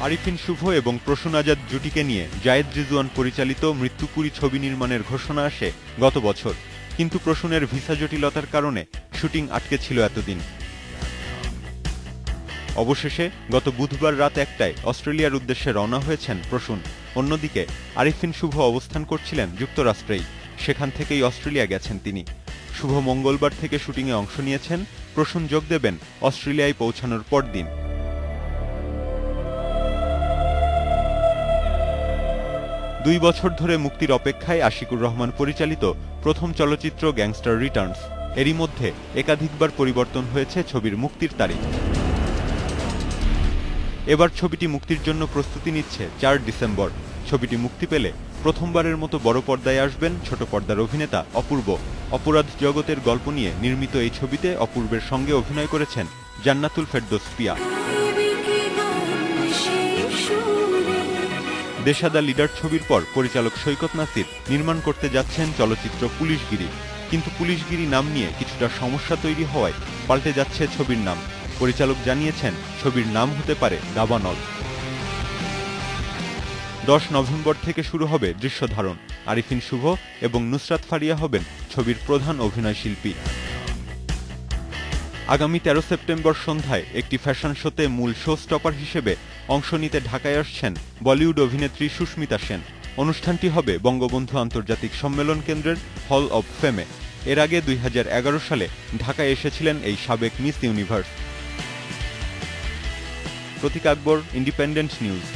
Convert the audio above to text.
আরিফিন শুভ এবং প্রসূন আজাদ জুটিকে নিয়ে জায়েদ রিজওয়ান পরিচালিত মৃত্যুপুরী ছবি নির্মাণের ঘোষণা আসে গত বছর, কিন্তু প্রসূনের ভিসা জটিলতার কারণে শুটিং আটকে ছিল এতদিন। অবশেষে গত বুধবার রাত 1টায় অস্ট্রেলিয়ার উদ্দেশ্যে রওনা হয়েছেন প্রসূন। অন্যদিকে আরিফিন শুভ অবস্থান করছিলেন যুক্তরাষ্ট্রেই, সেখান থেকেই অস্ট্রেলিয়া গেছেন তিনি। শুভ মঙ্গলবার থেকে শুটিংয়ে অংশ নিয়েছেন, প্রসূন যোগ দেবেন অস্ট্রেলিয়ায় পৌঁছানোর পরদিন। দুই বছর ধরে মুক্তির অপেক্ষায় আশিকুর রহমান পরিচালিত প্রথম চলচ্চিত্র গ্যাংস্টার রিটার্নস। এরই মধ্যে একাধিকবার পরিবর্তন হয়েছে ছবির মুক্তির তারিখ। এবার ছবিটি মুক্তির জন্য প্রস্তুতি নিচ্ছে 4 ডিসেম্বর। ছবিটি মুক্তি পেলে প্রথমবারের মতো বড় পর্দায় আসবেন ছোট পর্দার অভিনেতা অপূর্ব। অপরাধ জগতের গল্প নিয়ে নির্মিত এই ছবিতে অপূর্বের সঙ্গে অভিনয় করেছেন জান্নাতুল ফেরদৌস পিয়া। দেশাদা লিডার ছবির পর পরিচালক সৈকত নাসির নির্মাণ করতে যাচ্ছেন চলচ্চিত্র পুলিশগিরি, কিন্তু পুলিশগিরি নাম নিয়ে কিছুটা সমস্যা তৈরি হওয়ায় পাল্টে যাচ্ছে ছবির নাম। পরিচালক জানিয়েছেন ছবির নাম হতে পারে দাবানল। 10 নভেম্বর থেকে শুরু হবে দৃশ্যধারণ। আরিফিন শুভ এবং নুসরাত ফারিয়া হবেন ছবির প্রধান অভিনয়শিল্পী। আগামী 13 সেপ্টেম্বর সন্ধ্যায় একটি ফ্যাশন শোতে মূল শো স্টপার হিসেবে অংশ নিতে ঢাকায় আসছেন বলিউড অভিনেত্রী সুস্মিতা সেন। অনুষ্ঠানটি হবে বঙ্গবন্ধু আন্তর্জাতিক সম্মেলন কেন্দ্রের হল অব ফেমে। এর আগে 2011 সালে ঢাকায় এসেছিলেন এই সাবেক মিস ইউনিভার্স। প্রতীক আকবর, ইন্ডিপেন্ডেন্ট নিউজ।